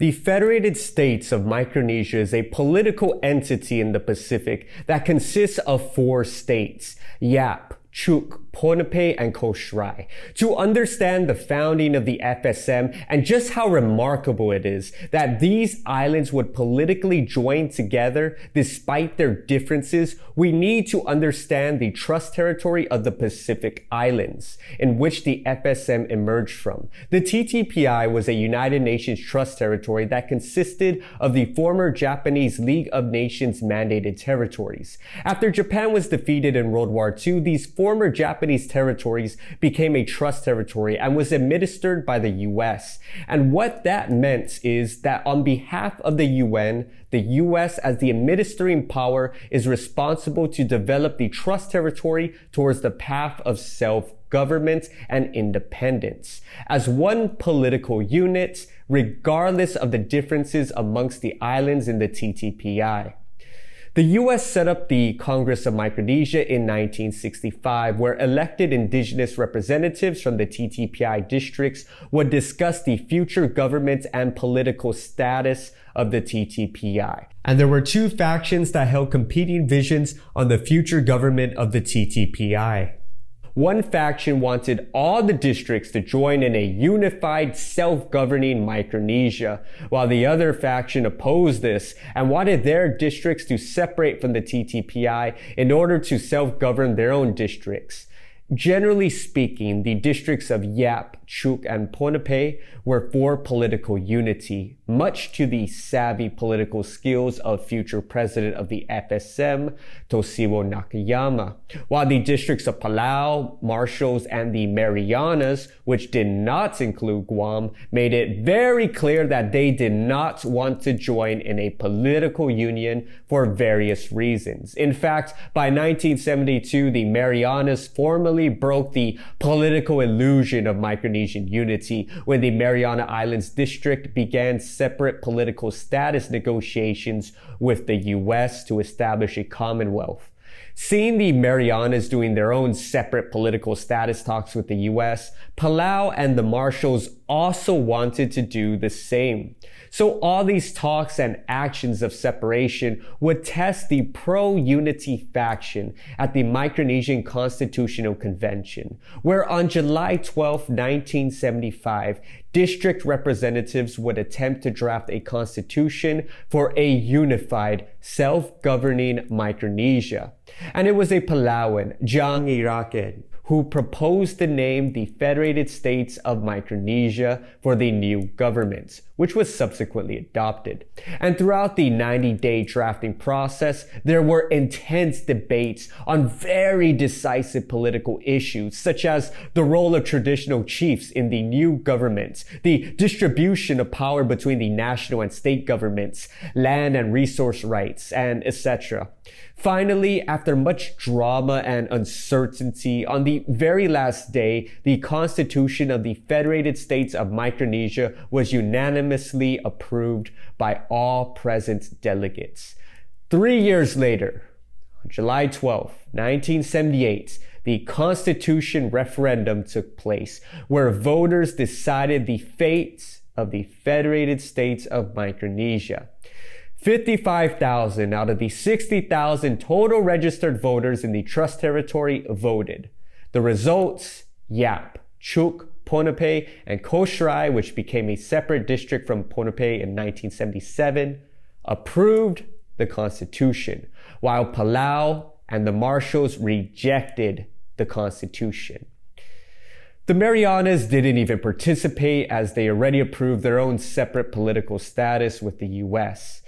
The Federated States of Micronesia is a political entity in the Pacific that consists of 4 states: Yap, Chuuk, Ponape, and Kosrae. To understand the founding of the FSM and just how remarkable it is that these islands would politically join together despite their differences, we need to understand the trust territory of the Pacific Islands, in which the FSM emerged from. The TTPI was a United Nations trust territory that consisted of the former Japanese League of Nations mandated territories. After Japan was defeated in World War II, these former Japanese territories became a trust territory and was administered by the US. And what that meant is that on behalf of the UN, the US as the administering power is responsible to develop the trust territory towards the path of self-government and independence. As one political unit, regardless of the differences amongst the islands in the TTPI. The US set up the Congress of Micronesia in 1965, where elected indigenous representatives from the TTPI districts would discuss the future government and political status of the TTPI. And there were 2 factions that held competing visions on the future government of the TTPI. One faction wanted all the districts to join in a unified, self-governing Micronesia, while the other faction opposed this and wanted their districts to separate from the TTPI in order to self-govern their own districts. Generally speaking, the districts of Yap, Chuuk, and Ponape were for political unity, much to the savvy political skills of future president of the FSM, Tosiwo Nakayama, while the districts of Palau, Marshalls, and the Marianas, which did not include Guam, made it very clear that they did not want to join in a political union for various reasons. In fact, by 1972, the Marianas formally broke the political illusion of Micronesian unity when the Mariana Islands District began separate political status negotiations with the US to establish a commonwealth. Seeing the Marianas doing their own separate political status talks with the US, Palau and the Marshalls also wanted to do the same. So all these talks and actions of separation would test the pro-unity faction at the Micronesian Constitutional Convention, where on July 12, 1975, district representatives would attempt to draft a constitution for a unified, self-governing Micronesia. And it was a Palauan, Jang Iraken, who proposed the name the Federated States of Micronesia for the new government, which was subsequently adopted. And throughout the 90-day drafting process, there were intense debates on very decisive political issues, such as the role of traditional chiefs in the new government, the distribution of power between the national and state governments, land and resource rights, and etc. Finally, after much drama and uncertainty, on the very last day, the Constitution of the Federated States of Micronesia was unanimously approved by all present delegates. 3 years later, on July 12, 1978, the Constitution referendum took place, where voters decided the fate of the Federated States of Micronesia. 55,000 out of the 60,000 total registered voters in the trust territory voted. The results: Yap, Chuuk, Ponape, and Kosrae, which became a separate district from Ponape in 1977, approved the Constitution, while Palau and the Marshalls rejected the Constitution. The Marianas didn't even participate, as they already approved their own separate political status with the US.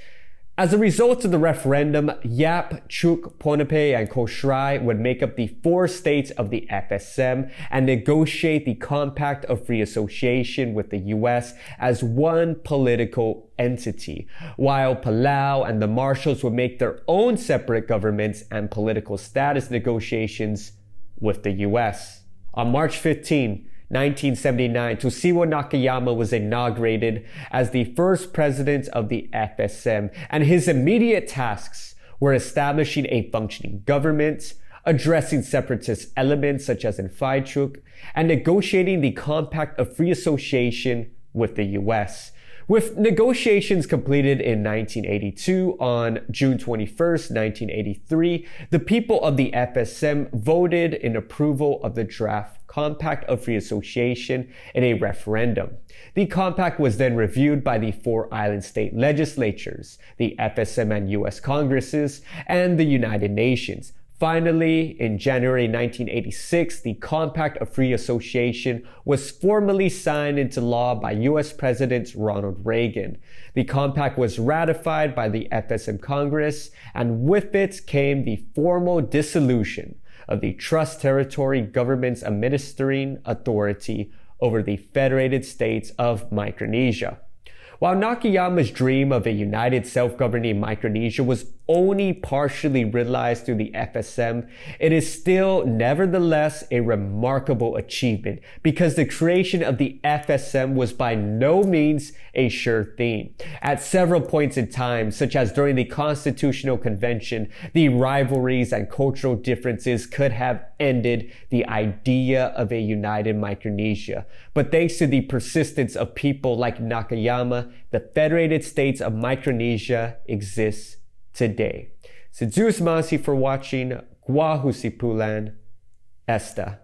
As a result of the referendum, Yap, Chuuk, Ponape, and Kosrae would make up the 4 states of the FSM and negotiate the Compact of Free Association with the US as one political entity, while Palau and the Marshalls would make their own separate governments and political status negotiations with the US. On March 15, 1979, Tosiwo Nakayama was inaugurated as the first president of the FSM, and his immediate tasks were establishing a functioning government, addressing separatist elements such as in Chuuk, and negotiating the Compact of Free Association with the US. With negotiations completed in 1982, on June 21st, 1983, the people of the FSM voted in approval of the draft Compact of Free Association in a referendum. The compact was then reviewed by the four island state legislatures, the FSM and US Congresses, and the United Nations. Finally, in January 1986, the Compact of Free Association was formally signed into law by US President Ronald Reagan. The compact was ratified by the FSM Congress, and with it came the formal dissolution of the Trust Territory Government's administering authority over the Federated States of Micronesia. While Nakayama's dream of a united self-governing Micronesia was only partially realized through the FSM, it is still nevertheless a remarkable achievement because the creation of the FSM was by no means a sure thing. At several points in time, such as during the Constitutional Convention, the rivalries and cultural differences could have ended the idea of a united Micronesia. But thanks to the persistence of people like Nakayama, the Federated States of Micronesia exists today. Sedus Masi for watching. Gua Husipulan. Esta.